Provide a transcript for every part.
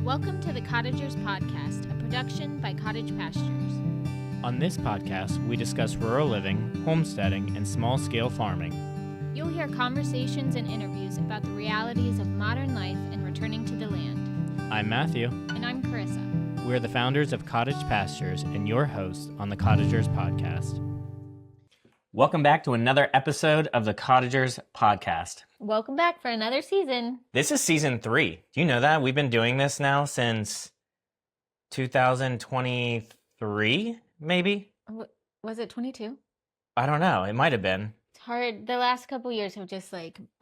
Welcome to the Cottagers Podcast, a production by Cottage Pastures. On this podcast, we discuss rural living, homesteading, and small-scale farming. You'll hear conversations and interviews about the realities of modern life and returning to the land. I'm Matthew. And I'm Carissa. We're the founders of Cottage Pastures and your hosts on the Cottagers Podcast. Welcome back to another episode of the Cottagers Podcast. Welcome back for another season. This is season 3. Do you know that? We've been doing this now since 2023, maybe? Was it 22? I don't know. It might have been. It's hard. The last couple years have just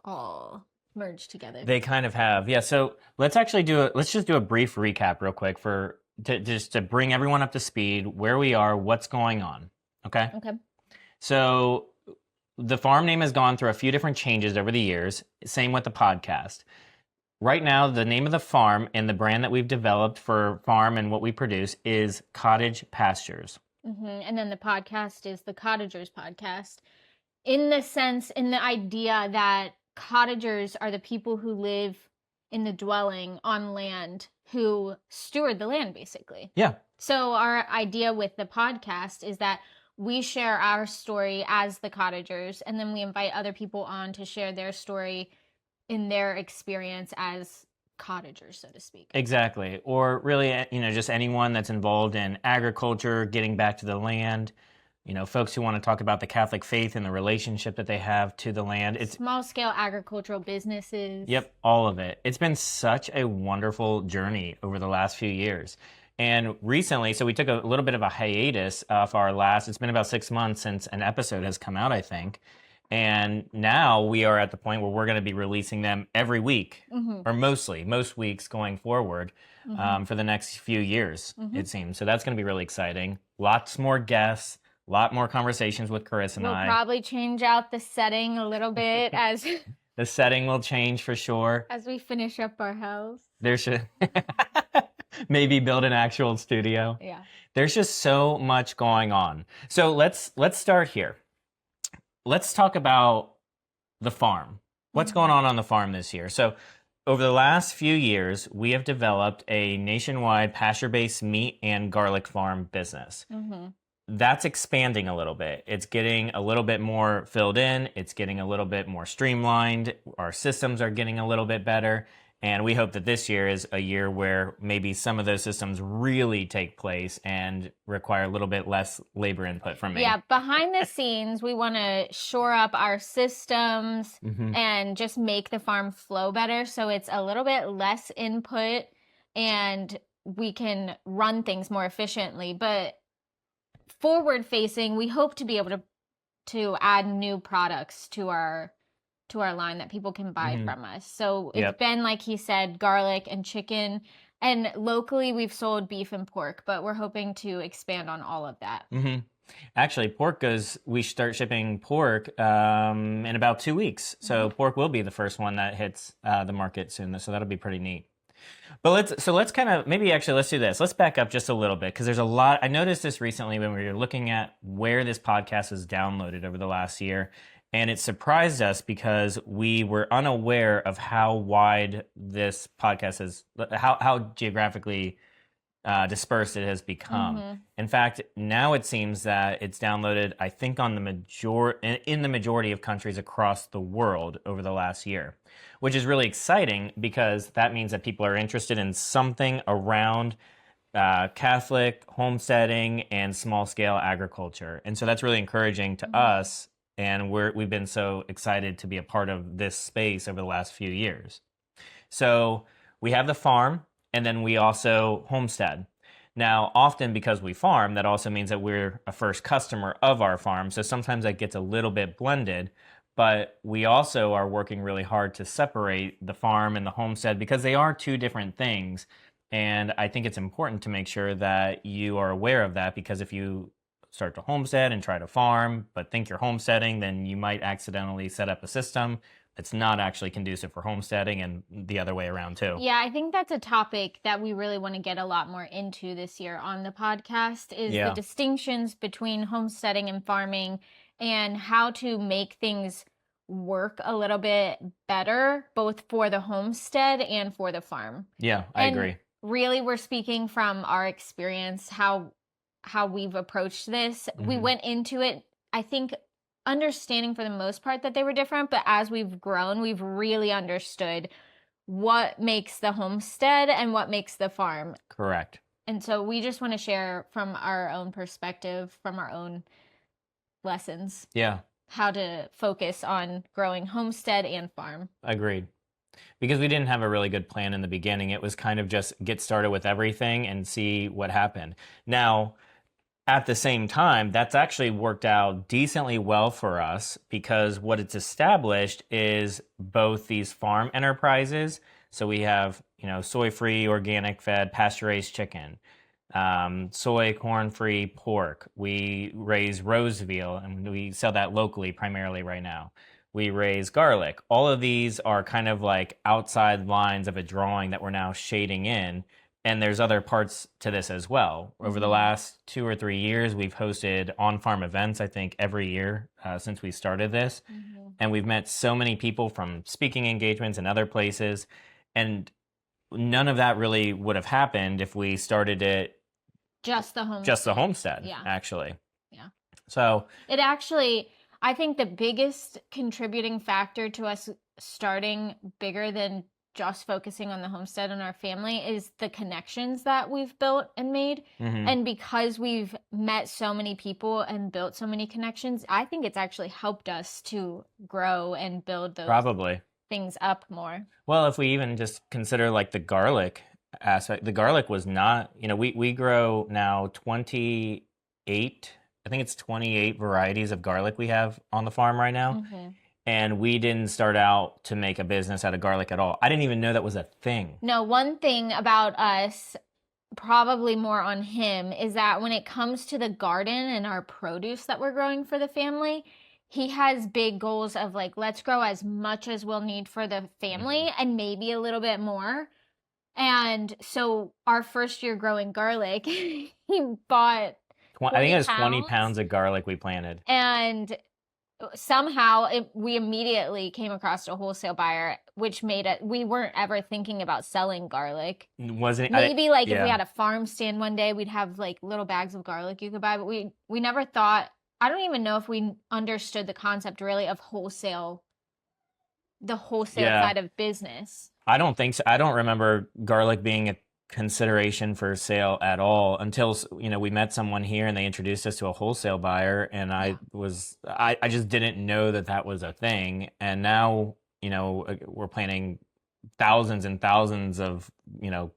all merged together. They kind of have. Yeah, so let's just do a brief recap real quick to bring everyone up to speed, where we are, what's going on. Okay? Okay. So the farm name has gone through a few different changes over the years. Same with the podcast. Right now, the name of the farm and the brand that we've developed for farm and what we produce is Cottage Pastures. Mm-hmm. And then the podcast is the Cottagers Podcast. In the idea that cottagers are the people who live in the dwelling on land, who steward the land, basically. Yeah. So our idea with the podcast is that we share our story as the cottagers, and then we invite other people on to share their story in their experience as cottagers, so to speak. Exactly. Or really, just anyone that's involved in agriculture, getting back to the land, folks who want to talk about the Catholic faith and the relationship that they have to the land. It's small-scale agricultural businesses. Yep, all of it. It's been such a wonderful journey over the last few years. And recently, so we took a little bit of a hiatus off it's been about 6 months since an episode has come out, I think. And now we are at the point where we're going to be releasing them every week, mm-hmm. or most weeks going forward, mm-hmm. For the next few years, mm-hmm. it seems. So that's going to be really exciting. Lots more guests, a lot more conversations with Carissa and I. We'll probably change out the setting a little bit as... The setting will change for sure. As we finish up our house. There should... Maybe build an actual studio. Yeah. There's just so much going on. So let's start here. Let's talk about the farm. What's going on the farm this year? So over the last few years, we have developed a nationwide pasture-based meat and garlic farm business. Mm-hmm. That's expanding a little bit. It's getting a little bit more filled in. It's getting a little bit more streamlined. Our systems are getting a little bit better. And we hope that this year is a year where maybe some of those systems really take place and require a little bit less labor input from me. Yeah, behind the scenes, we want to shore up our systems mm-hmm. and just make the farm flow better so it's a little bit less input and we can run things more efficiently. But forward facing, we hope to be able to add new products to our line that people can buy mm-hmm. from us. So it's been, like he said, garlic and chicken. And locally, we've sold beef and pork, but we're hoping to expand on all of that. Mm-hmm. Actually, we start shipping pork in about 2 weeks. So mm-hmm. pork will be the first one that hits the market soon. So that'll be pretty neat. But let's kind of, let's do this. Let's back up just a little bit because there's a lot. I noticed this recently when we were looking at where this podcast is downloaded over the last year. And it surprised us because we were unaware of how wide this podcast is, how geographically dispersed it has become. Mm-hmm. In fact, now it seems that it's downloaded, I think, in the majority of countries across the world over the last year, which is really exciting because that means that people are interested in something around Catholic homesteading and small-scale agriculture. And so that's really encouraging to mm-hmm. us. And we've been so excited to be a part of this space over the last few years. So we have the farm, and then we also homestead. Now, often because we farm, that also means that we're a first customer of our farm. So sometimes that gets a little bit blended. But we also are working really hard to separate the farm and the homestead because they are two different things. And I think it's important to make sure that you are aware of that because if you start to homestead and try to farm, but think you're homesteading, then you might accidentally set up a system that's not actually conducive for homesteading and the other way around too. Yeah, I think that's a topic that we really want to get a lot more into this year on the podcast is the distinctions between homesteading and farming and how to make things work a little bit better, both for the homestead and for the farm. Yeah, I agree. really we're speaking from our experience, how we've approached this. We went into it, I think, understanding for the most part that they were different, but as we've grown, we've really understood what makes the homestead and what makes the farm. Correct. And so we just want to share from our own perspective, from our own lessons, Yeah, how to focus on growing homestead and farm. agreed. Because we didn't have a really good plan in the beginning. It was kind of just get started with everything and see what happened. Now, at the same time, that's actually worked out decently well for us because what it's established is both these farm enterprises. So we have, soy-free, organic fed, pasture-raised chicken, soy, corn-free pork. We raise rose veal, and we sell that locally primarily right now. We raise garlic. All of these are kind of like outside lines of a drawing that we're now shading in. And there's other parts to this as well. Over the last 2 or 3 years, we've hosted on-farm events, I think, every year since we started this. And we've met so many people from speaking engagements and other places. And none of that really would have happened if we started it Just the homestead. just the homestead, Yeah. actually. Yeah. So It actually, I think the biggest contributing factor to us starting bigger than just focusing on the homestead and our family is the connections that we've built and made. And because we've met so many people and built so many connections, I think it's actually helped us to grow and build those probably. things up more. Well, if we even just consider like the garlic aspect, the garlic was not, we grow now 28, I think it's 28 varieties of garlic we have on the farm right now. And we didn't start out to make a business out of garlic at all. I didn't even know that was a thing. No, one thing about us, probably more on him, is that when it comes to the garden and our produce that we're growing for the family, he has big goals of like, let's grow as much as we'll need for the family and maybe a little bit more. And so our first year growing garlic, he bought I think it was 20 pounds. pounds of garlic we planted. And somehow we immediately came across a wholesale buyer, which made it, we weren't ever thinking about selling garlic. Wasn't Maybe if we yeah. had a farm stand one day, we'd have like little bags of garlic you could buy, but we never thought, I don't even know if we understood the concept really of the wholesale Yeah. side of business. I don't think so. I don't remember garlic being a consideration for sale at all until we met someone here and they introduced us to a wholesale buyer, and I just didn't know that was a thing. And now we're planting thousands and thousands of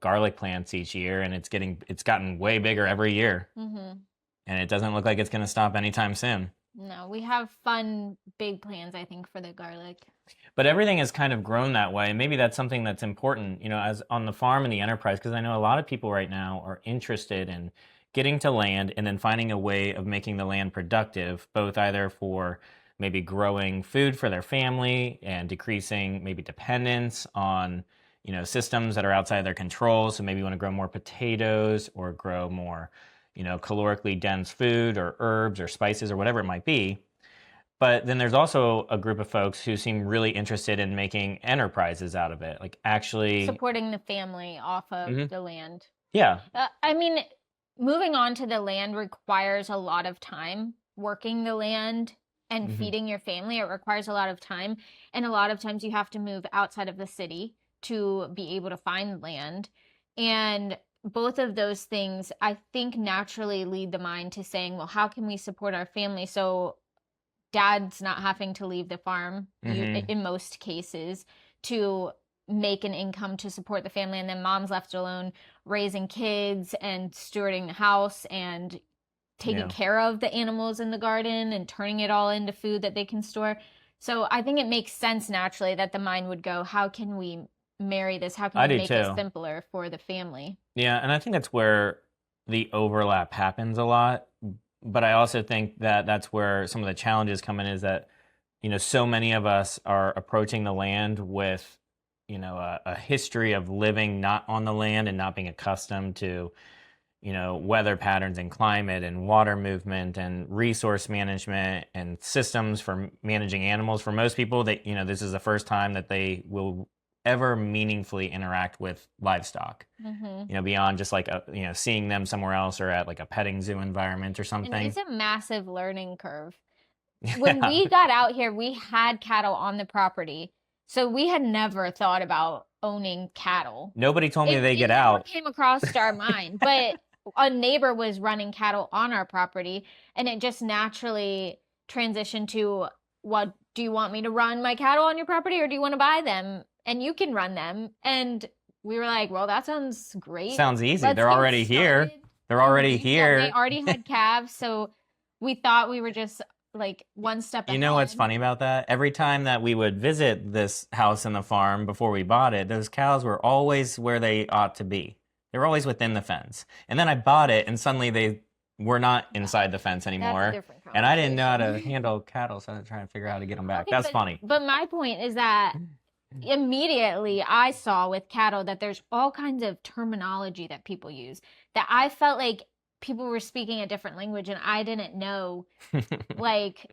garlic plants each year, and it's gotten way bigger every year, and it doesn't look like it's going to stop anytime soon. No, we have fun big plans, I think, for the garlic. But everything has kind of grown that way. And maybe that's something that's important, as on the farm and the enterprise, because I know a lot of people right now are interested in getting to land and then finding a way of making the land productive, both either for maybe growing food for their family and decreasing maybe dependence on, systems that are outside their control. So maybe you want to grow more potatoes or grow more, calorically dense food or herbs or spices or whatever it might be. But then there's also a group of folks who seem really interested in making enterprises out of it, like actually supporting the family off of the land. Yeah. I mean, moving on to the land requires a lot of time. Working the land and feeding your family, it requires a lot of time. And a lot of times you have to move outside of the city to be able to find land. And both of those things, I think, naturally lead the mind to saying, well, how can we support our family? So dad's not having to leave the farm in most cases to make an income to support the family. And then mom's left alone raising kids and stewarding the house and taking care of the animals in the garden and turning it all into food that they can store. So I think it makes sense naturally that the mind would go, how can we marry this? How can we make it simpler for the family? Yeah, and I think that's where the overlap happens a lot. But I also think that that's where some of the challenges come in, is that, so many of us are approaching the land with, a history of living not on the land and not being accustomed to, weather patterns and climate and water movement and resource management and systems for managing animals. For most people, this is the first time that they will ever meaningfully interact with livestock. Mm-hmm. Beyond just like seeing them somewhere else or at like a petting zoo environment or And something. it's a massive learning curve. When Yeah. we got out here, we had cattle on the property. So we had never thought about owning cattle. Nobody told me they It get never out. came across our mind, but a neighbor was running cattle on our property, and it just naturally transitioned to, what do you want me to run my cattle on your property, or do you want to buy them and you can run them? And we were like, well, that sounds great. Sounds easy. Let's They're get already here. started. They're already Yeah, here. they already had calves, so we thought we were just like one step ahead. You know what's funny about that? Every time that we would visit this house and the farm before we bought it, those cows were always where they ought to be. They were always within the fence. And then I bought it, and suddenly they were not inside the fence anymore. different And I didn't know how to conversation. handle cattle, so I was trying to figure out how to get them back. Okay, That's funny. But my point is that immediately I saw with cattle that there's all kinds of terminology that people use that I felt like people were speaking a different language and I didn't know. Like,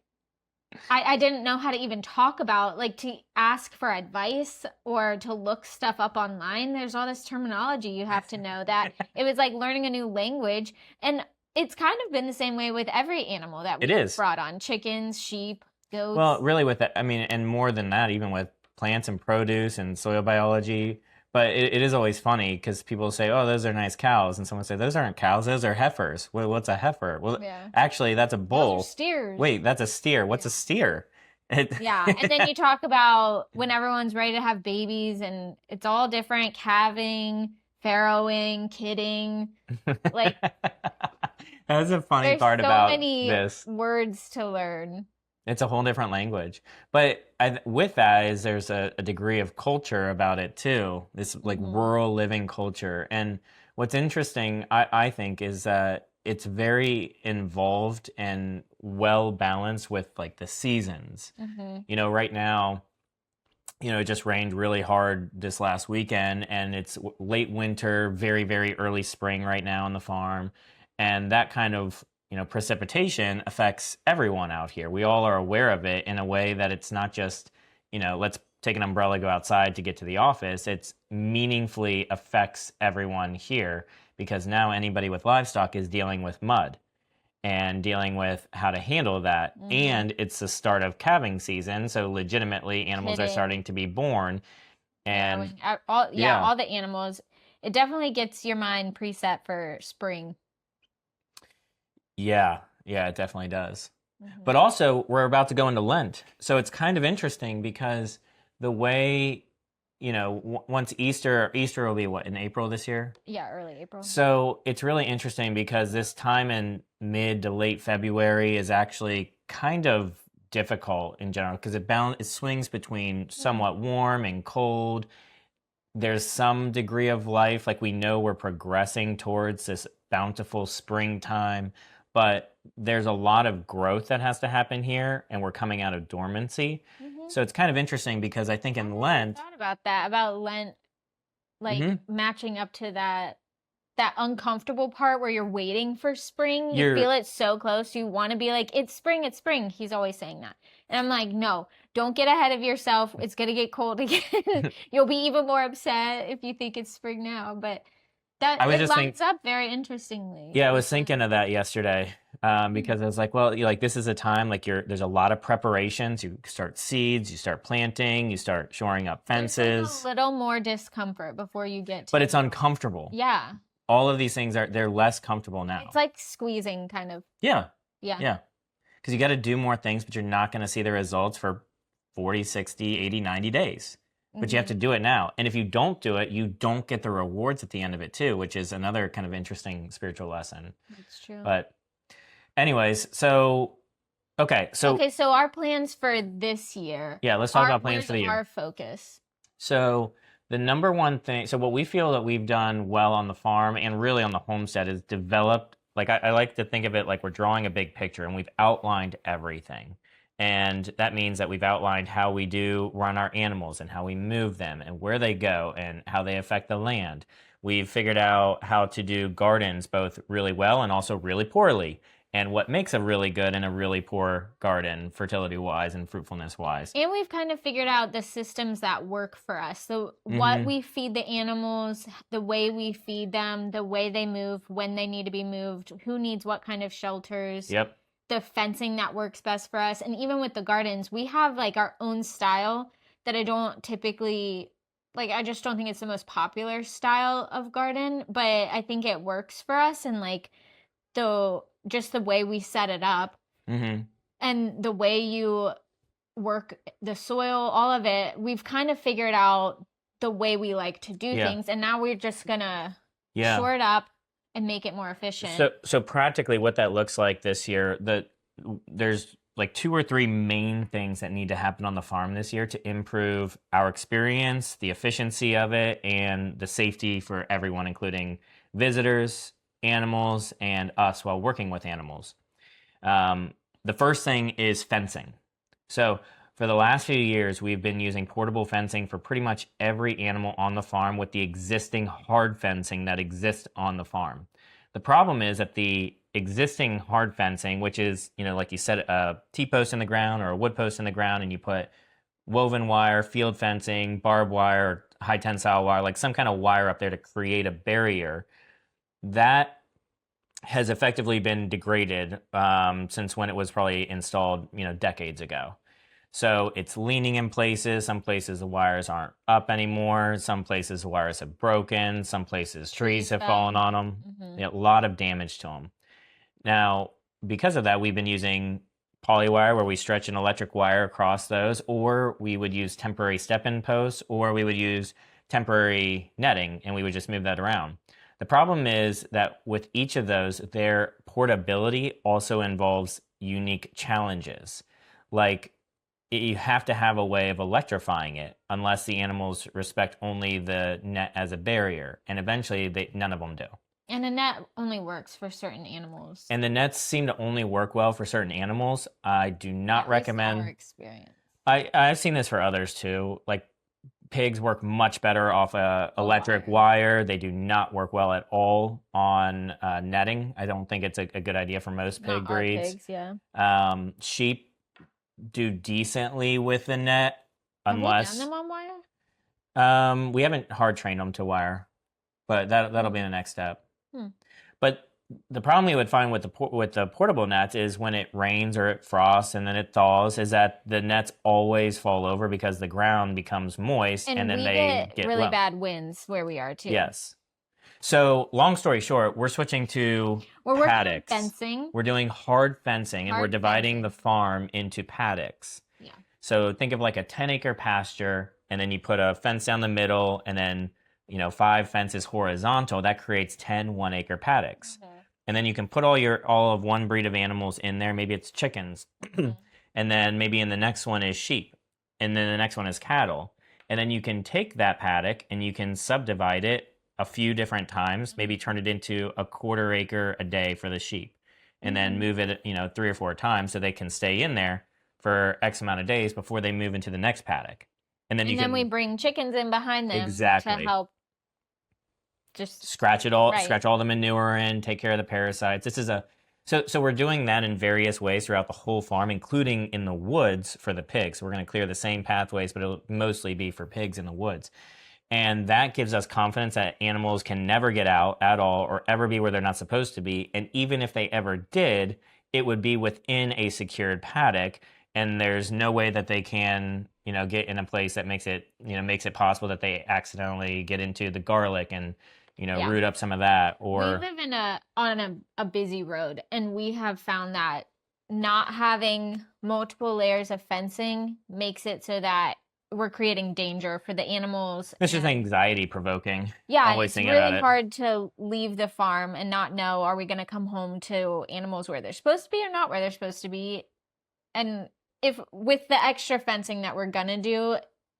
I didn't know how to even talk about, like, to ask for advice or to look stuff up online. There's all this terminology you have to know that it was like learning a new language. And it's kind of been the same way with every animal that It we've is. brought on: chickens, sheep, goats. Well, really with that, I mean, and more than that, even with plants and produce and soil biology. But it is always funny because people say, oh, those are nice cows. And someone say, those aren't cows, those are heifers. Well, what's a heifer? Well, Yeah. actually, that's a bull. Those are steers. Wait, that's a steer. What's a steer? Yeah, and then you talk about when everyone's ready to have babies, and it's all different: calving, farrowing, kidding. Like, that's a funny there's part so about many this. words to learn. It's a whole different language. But with that is there's a degree of culture about it too. This like rural living culture. And what's interesting, I think, is that it's very involved and well balanced with like the seasons. Right now, it just rained really hard this last weekend, and it's late winter, very, very early spring right now on the farm. And that kind of precipitation affects everyone out here. We all are aware of it in a way that it's not just, let's take an umbrella, go outside to get to the office. It's meaningfully affects everyone here because now anybody with livestock is dealing with mud and dealing with how to handle that. And it's the start of calving season. So legitimately animals are starting to be born. And all the animals, it definitely gets your mind preset for spring. Yeah, it definitely does. But also, we're about to go into Lent. So it's kind of interesting because the way, once Easter will be what, in April this year? Yeah, early April. So it's really interesting because this time in mid to late February is actually kind of difficult in general because it swings between somewhat warm and cold. There's some degree of life, like we know we're progressing towards this bountiful springtime. But there's a lot of growth that has to happen here, and we're coming out of dormancy. So it's kind of interesting because I think in Lent... I thought about that, about Lent, like matching up to that uncomfortable part where you're waiting for spring. You feel it so close. You want to be like, it's spring, it's spring. He's always saying that. And I'm like, no, don't get ahead of yourself. It's going to get cold again. You'll be even more upset if you think it's spring now. But... it lines up very interestingly. Yeah, I was thinking of that yesterday because I was like, well, this is a time there's a lot of preparations. You start seeds, you start planting, you start shoring up fences. There's a little more discomfort before you get to... But it's uncomfortable. Yeah. All of these things they're less comfortable now. It's like squeezing, kind of. Yeah. Yeah. Because you got to do more things, but you're not going to see the results for 40, 60, 80, 90 days. But you have to do it now. And if you don't do it, you don't get the rewards at the end of it too, which is another kind of interesting spiritual lesson. That's true. But anyways, so our plans for this year. Yeah, let's talk about plans for the year. Our focus. So the number one thing, so what we feel that we've done well on the farm and really on the homestead is developed, like I like to think of it like we're drawing a big picture and we've outlined everything. And that means that we've outlined how we do run our animals and how we move them and where they go and how they affect the land. We've figured out how to do gardens both really well and also really poorly. and what makes a really good and a really poor garden, fertility-wise and fruitfulness-wise. And we've kind of figured out the systems that work for us. So what we feed the animals, the way we feed them, the way they move, when they need to be moved, who needs what kind of shelters. Yep. The fencing that works best for us. And even with the gardens, we have like our own style that I don't typically like. I just don't think it's the most popular style of garden, but I think it works for us. And like just the way we set it up and the way you work the soil, all of it, we've kind of figured out the way we like to do things. And now we're just gonna shore it up and make it more efficient. So practically what that looks like this year, there's like 2 or 3 main things that need to happen on the farm this year to improve our experience, the efficiency of it, and the safety for everyone, including visitors, animals, and us while working with animals. The first thing is fencing. So for the last few years, we've been using portable fencing for pretty much every animal on the farm with the existing hard fencing that exists on the farm. The problem is that the existing hard fencing, which is, like you said, a T-post in the ground or a wood post in the ground, and you put woven wire, field fencing, barbed wire, high tensile wire, like some kind of wire up there to create a barrier, that has effectively been degraded since when it was probably installed, decades ago. So it's leaning in places. Some places the wires aren't up anymore. Some places the wires have broken. Some places trees have fallen on them. A lot of damage to them. Now, because of that, we've been using polywire where we stretch an electric wire across those, or we would use temporary step-in posts, or we would use temporary netting, and we would just move that around. The problem is that with each of those, their portability also involves unique challenges. Like, you have to have a way of electrifying it unless the animals respect only the net as a barrier. And eventually, none of them do. And a net only works for certain animals. And the nets seem to only work well for certain animals. I do not recommend. Our experience. I've seen this for others too. Like pigs work much better off a electric wire. They do not work well at all on netting. I don't think it's a good idea for most pig breeds. Pigs, yeah. Sheep do decently with the net, unless have we done them on wire? We haven't hard trained them to wire, but that'll be the next step. But the problem you would find with the portable nets is when it rains or it frosts and then it thaws, is that the nets always fall over because the ground becomes moist, and then they get really low. bad winds where we are too. Yes. So long story short, we're switching to paddocks. Fencing. We're doing hard fencing, and we're dividing the farm into paddocks. Yeah. So think of like a 10-acre pasture, and then you put a fence down the middle, and then 5 fences horizontal. That creates 10 1-acre paddocks. And then you can put all of one breed of animals in there. Maybe it's chickens, and then maybe in the next one is sheep, and then the next one is cattle. And then you can take that paddock and you can subdivide it a few different times, maybe turn it into a 1/4 acre a day for the sheep, and then move it, 3 or 4 times so they can stay in there for X amount of days before they move into the next paddock. And then we bring chickens in behind them to help just scratch all the manure in, take care of the parasites. So we're doing that in various ways throughout the whole farm, including in the woods for the pigs. So we're going to clear the same pathways, but it'll mostly be for pigs in the woods. And that gives us confidence that animals can never get out at all or ever be where they're not supposed to be. And even if they ever did, it would be within a secured paddock, and there's no way that they can, get in a place that makes it possible that they accidentally get into the garlic and, root up some of that. Or we live on a busy road, and we have found that not having multiple layers of fencing makes it so that we're creating danger for the animals. It's just anxiety provoking. Yeah, it's really hard to leave the farm and not know, are we going to come home to animals where they're supposed to be or not where they're supposed to be? And if with the extra fencing that we're going to do,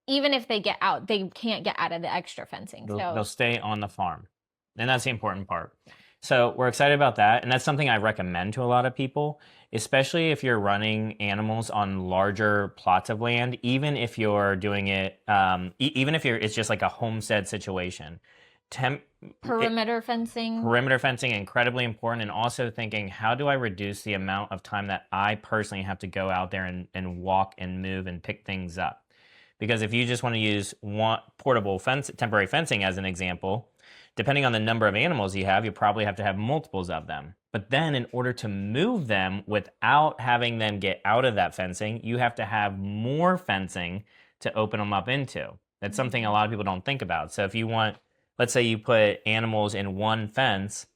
even if they get out, they can't get out of the extra fencing. They'll stay on the farm. And that's the important part. So we're excited about that. And that's something I recommend to a lot of people, especially if you're running animals on larger plots of land, even if you're doing it, even if it's just like a homestead situation. Perimeter fencing. Perimeter fencing, incredibly important, and also thinking, how do I reduce the amount of time that I personally have to go out there and walk and move and pick things up? Because if you just want to use one portable temporary fencing as an example, depending on the number of animals you have, you probably have to have multiples of them. But then in order to move them without having them get out of that fencing, you have to have more fencing to open them up into. That's something a lot of people don't think about. So if you want, let's say you put animals in one fence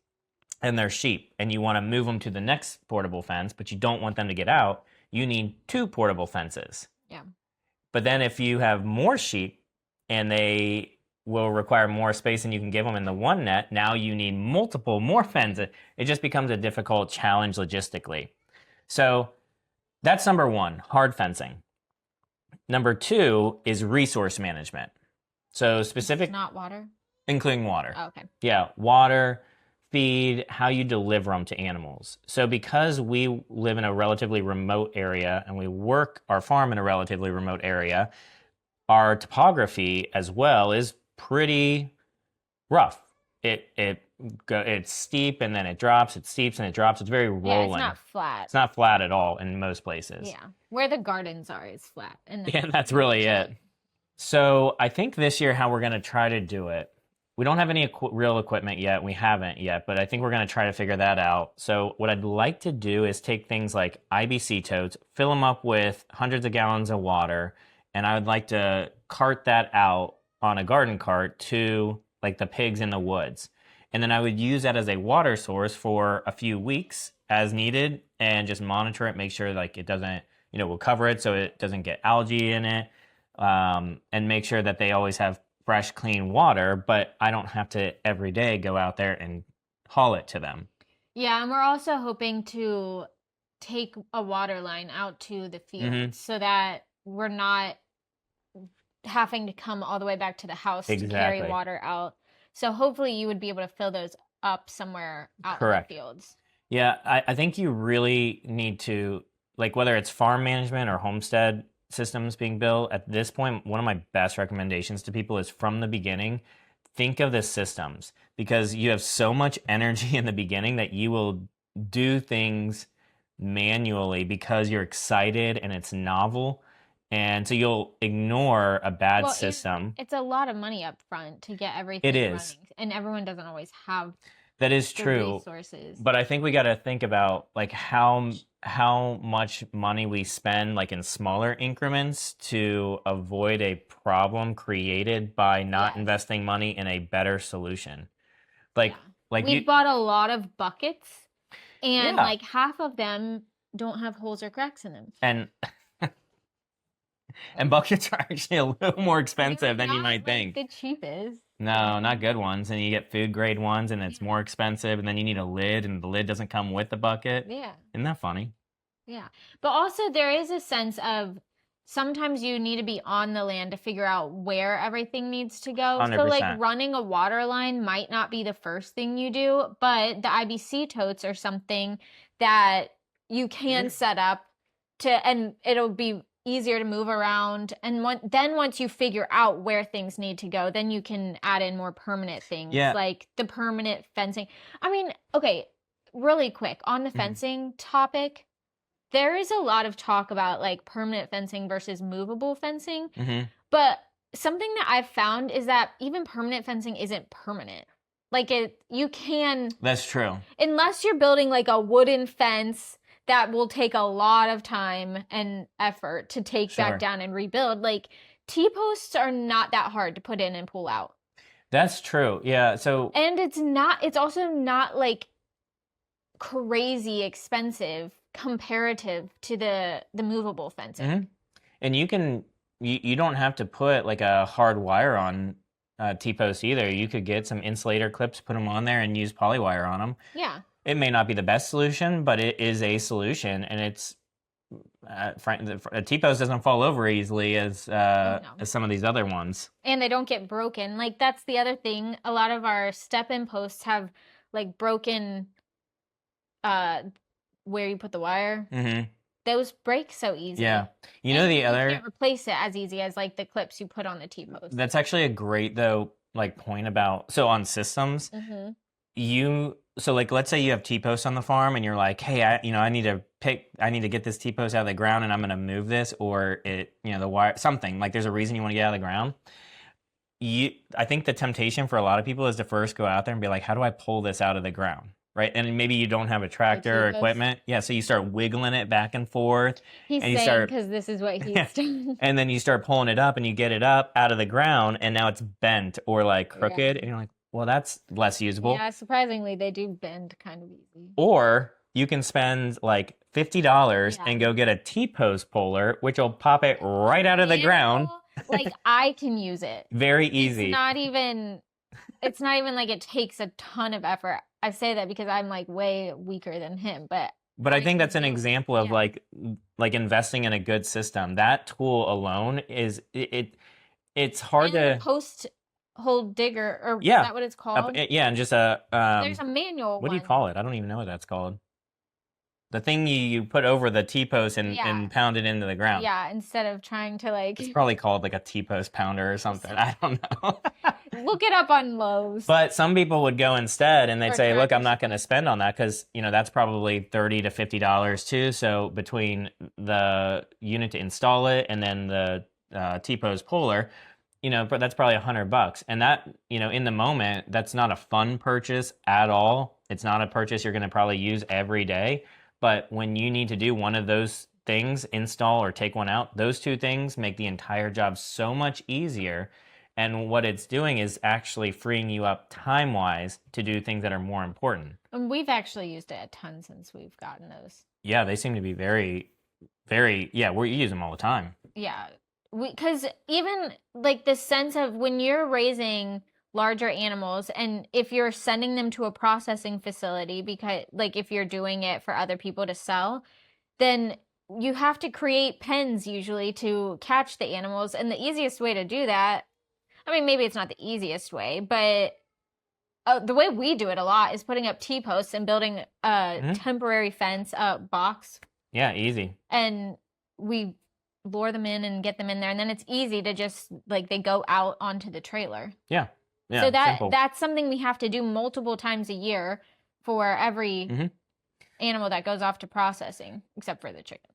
and they're sheep, and you want to move them to the next portable fence, but you don't want them to get out, you need 2 portable fences. Yeah. But then if you have more sheep and they will require more space than you can give them in the one net, now you need multiple more fences. It just becomes a difficult challenge logistically. So that's number 1, hard fencing. Number 2 is resource management. So specific, Not water? including water. Oh, okay. Yeah, water, feed, how you deliver them to animals. So because we live in a relatively remote area and we work our farm in a relatively remote area, our topography as well is pretty rough. It's steep and then it drops, it steeps and it drops. It's very rolling. Yeah, it's not flat. It's not flat at all in most places. Yeah. Where the gardens are is flat. And Yeah, that's really it. So I think this year how we're going to try to do it, we don't have any real equipment yet. We haven't yet, but I think we're going to try to figure that out. So what I'd like to do is take things like IBC totes, fill them up with hundreds of gallons of water, and I would like to cart that out on a garden cart to like the pigs in the woods. And then I would use that as a water source for a few weeks as needed and just monitor it, make sure like it doesn't, we'll cover it so it doesn't get algae in it, and make sure that they always have fresh, clean water, but I don't have to every day go out there and haul it to them. Yeah, and we're also hoping to take a water line out to the field so that we're not having to come all the way back to the house to carry water out. So hopefully you would be able to fill those up somewhere out in the fields. Yeah, I think you really need to, like whether it's farm management or homestead systems being built, at this point, one of my best recommendations to people is from the beginning, think of the systems, because you have so much energy in the beginning that you will do things manually because you're excited and it's novel. And so you'll ignore a bad system. It's a lot of money up front to get everything running. And everyone doesn't always have that is true. Resources. But I think we got to think about like how much money we spend like in smaller increments to avoid a problem created by not investing money in a better solution. Like we bought a lot of buckets and like half of them don't have holes or cracks in them. And buckets are actually a little more expensive than you might think. The cheapest. No, not good ones. And you get food grade ones and it's more expensive. And then you need a lid and the lid doesn't come with the bucket. Yeah. Isn't that funny? Yeah. But also there is a sense of sometimes you need to be on the land to figure out where everything needs to go. 100%. So like running a water line might not be the first thing you do, but the IBC totes are something that you can set up and it'll be easier to move around. And then once you figure out where things need to go, then you can add in more permanent things like the permanent fencing. I mean, okay, really quick on the fencing topic, there is a lot of talk about like permanent fencing versus movable fencing. But something that I've found is that even permanent fencing isn't permanent. Like you can. That's true. Unless you're building like a wooden fence that will take a lot of time and effort to take back down and rebuild. Like T-posts are not that hard to put in and pull out. That's true. Yeah. So and it's also not like crazy expensive comparative to the movable fencing. And you don't have to put like a hard wire on T-posts either. You could get some insulator clips, put them on there and use polywire on them. Yeah. It may not be the best solution, but it is a solution, and it's a T-post doesn't fall over easily as some of these other ones, and they don't get broken. Like that's the other thing. A lot of our step-in posts have like broken where you put the wire. Those break so easy. Yeah, you can't replace it as easy as like the clips you put on the T-post. That's actually a great though. like point about, so on systems, so like let's say you have T-posts on the farm and you're like, hey, I need to get this T-post out of the ground and I'm going to move this, or the wire, something like there's a reason you want to get out of the ground. I think the temptation for a lot of people is to first go out there and be like, how do I pull this out of the ground? Right. And maybe you don't have a tractor or equipment. Yeah. So you start wiggling it back and forth. He's saying because this is what he's done. And then you start pulling it up and you get it up out of the ground and now it's bent or like crooked. And you're like, well, that's less usable. Yeah. Surprisingly, they do bend kind of easy. Or you can spend like $50 and go get a T-post puller, which will pop it right out of the ground. Like I can use it. Very easy. It's not even like it takes a ton of effort. I say that because I'm like way weaker than him, but I think that's an example of like investing in a good system. That tool alone is it's hard to post hole digger, or is that what it's called? And just there's a manual. What do you call it? I don't even know what that's called. The thing you put over the T-post and pound it into the ground. Yeah, instead of trying to like... It's probably called like a T-post pounder or something. I don't know. Look it up on Lowe's. But some people would go instead and they'd say, look, I'm not going to spend on that because, that's probably $30 to $50 too. So between the unit to install it and then the T-post puller, but that's probably $100. And that, in the moment, that's not a fun purchase at all. It's not a purchase you're going to probably use every day. But when you need to do one of those things, install or take one out, those two things make the entire job so much easier. And what it's doing is actually freeing you up time-wise to do things that are more important. And we've actually used it a ton since we've gotten those. Yeah, they seem to be very, very, we use them all the time. Yeah, because even like the sense of when you're raising larger animals and if you're sending them to a processing facility, because like if you're doing it for other people to sell, then you have to create pens usually to catch the animals. And the easiest way to do that, I mean, maybe it's not the easiest way, but the way we do it a lot is putting up T-posts and building a temporary fence box. Yeah, easy. And we lure them in and get them in there, and then it's easy to just like they go out onto the trailer. Yeah. Yeah, so that's something we have to do multiple times a year for every animal that goes off to processing, except for the chickens.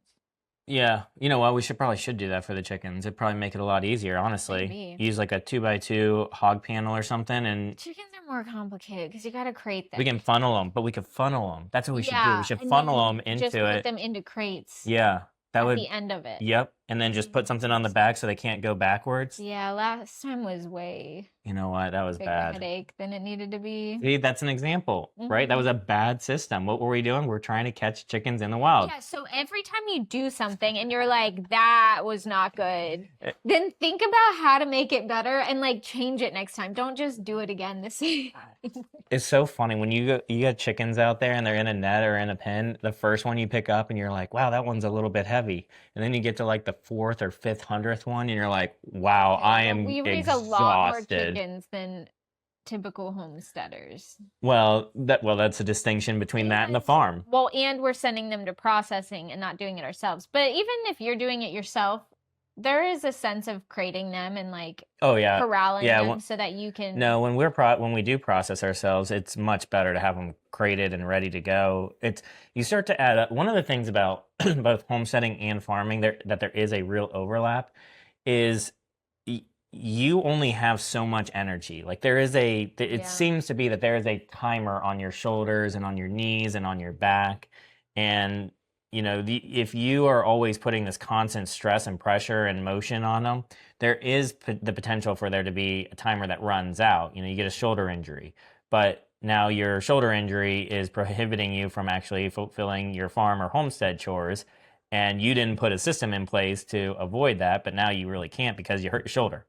Yeah, you know what? We probably should do that for the chickens. It'd probably make it a lot easier, honestly. Maybe. Use like a 2x2 hog panel or something, and chickens are more complicated because you got to crate them. We can funnel them, but we could funnel them. That's what we should do. We should funnel them into just put them into crates. Yeah, that would the end of it. Yep, and then just put something on the back so they can't go backwards. Yeah, last time was way. You know what? That was bad. Headache than it needed to be. See, that's an example, right? That was a bad system. What were we doing? We're trying to catch chickens in the wild. Yeah, so every time you do something and you're like, that was not good, then think about how to make it better and like change it next time. Don't just do it again this way. It's so funny when you got chickens out there and they're in a net or in a pen, the first one you pick up and you're like, wow, that one's a little bit heavy. And then you get to like the 4th or 5th, 100th one and you're like, wow, I am exhausted. We raise a lot more chickens than typical homesteaders. Well, that's a distinction between that and the farm. Well, and we're sending them to processing and not doing it ourselves. But even if you're doing it yourself, there is a sense of crating them and like corralling them so that you can. No, when we do process ourselves, it's much better to have them crated and ready to go. You start to add up. One of the things about both homesteading and farming that there is a real overlap is you only have so much energy. Like it seems to be that there is a timer on your shoulders and on your knees and on your back. And, if you are always putting this constant stress and pressure and motion on them, there is the potential for there to be a timer that runs out. You get a shoulder injury, but now your shoulder injury is prohibiting you from actually fulfilling your farm or homestead chores. And you didn't put a system in place to avoid that, but now you really can't because you hurt your shoulder.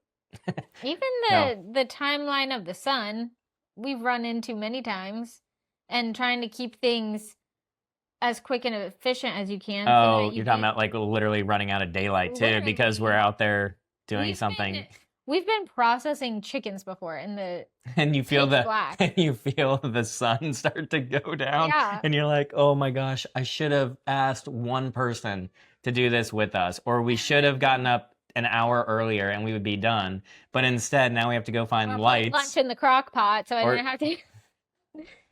Even the timeline of the sun, we've run into many times, and trying to keep things as quick and efficient as you can. Oh, you're talking about like literally running out of daylight too, because we're out there doing something. We've been processing chickens before and you feel the sun start to go down, and you're like, oh my gosh, I should have asked one person to do this with us, or we should have gotten up an hour earlier and we would be done. But instead, now we have to go find lights. Lunch in the crock pot, so I didn't have to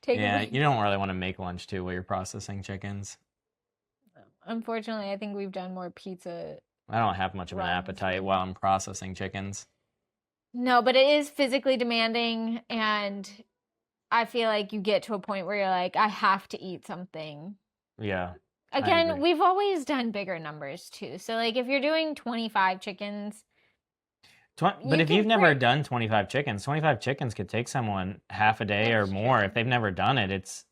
take Yeah, it. you don't really want to make lunch too while you're processing chickens. Unfortunately, I think we've done more pizza. I don't have much of an Runs. appetite while I'm processing chickens. No, but it is physically demanding, and I feel like you get to a point where you're like, I have to eat something. Yeah. Again, we've always done bigger numbers too. So like if you're doing 25 chickens, But if you've never done 25 chickens could take someone half a day or more. If they've never done it, it's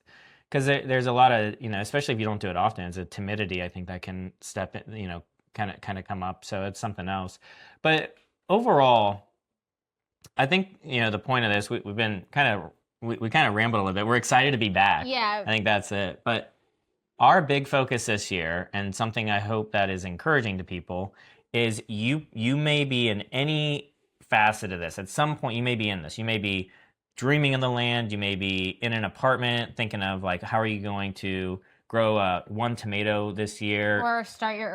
because there's a lot of, especially if you don't do it often, it's a timidity, I think, that can step in, kind of come up. So it's something else. But overall, I think, the point of this, we've been we kind of rambled a little bit. We're excited to be back. Yeah. I think that's it. But our big focus this year, and something I hope that is encouraging to people, is you may be in any facet of this. At some point, you may be in this. You may be dreaming of the land. You may be in an apartment thinking of, like, how are you going to grow one tomato this year? Or start your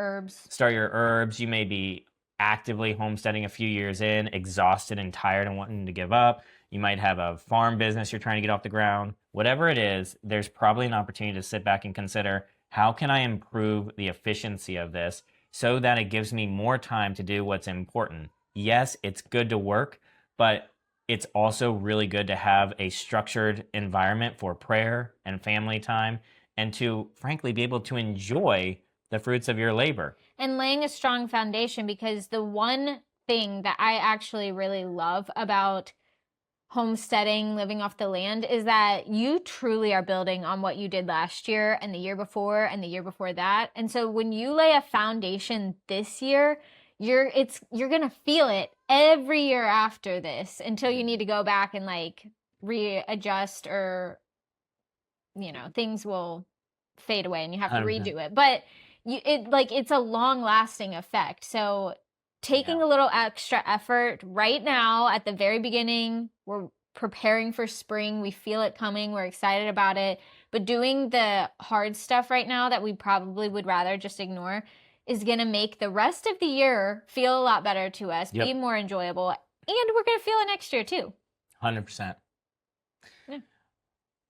herbs. You may be actively homesteading a few years in, exhausted and tired and wanting to give up. You might have a farm business you're trying to get off the ground. Whatever it is, there's probably an opportunity to sit back and consider, how can I improve the efficiency of this so that it gives me more time to do what's important? Yes, it's good to work, but it's also really good to have a structured environment for prayer and family time, and to, frankly, be able to enjoy the fruits of your labor. And laying a strong foundation, because the one thing that I actually really love about homesteading, living off the land, is that you truly are building on what you did last year and the year before and the year before that. And so when you lay a foundation this year, you're going to feel it every year after this, until you need to go back and like readjust, or things will fade away and you have to redo it. But it's a long lasting effect. So taking a little extra effort right now at the very beginning, we're preparing for spring. We feel it coming. We're excited about it. But doing the hard stuff right now that we probably would rather just ignore is going to make the rest of the year feel a lot better to us, be more enjoyable. And we're going to feel it next year too. 100%. Yeah.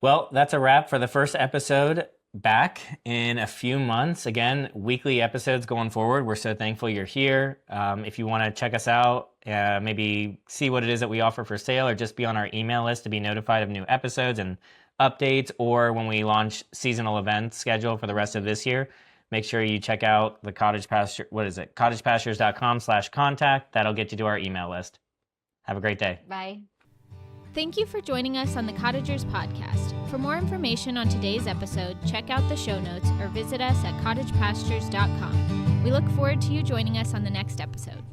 Well, that's a wrap for the first episode. Back in a few months. Again, weekly episodes going forward. We're so thankful you're here. If you want to check us out, maybe see what it is that we offer for sale, or just be on our email list to be notified of new episodes and updates, or when we launch seasonal events schedule for the rest of this year, make sure you check out the Cottage Pasture. What is it? cottagepastures.com/contact. That'll get you to our email list. Have a great day. Bye. Thank you for joining us on the Cottagers podcast. For more information on today's episode, check out the show notes or visit us at cottagepastures.com. We look forward to you joining us on the next episode.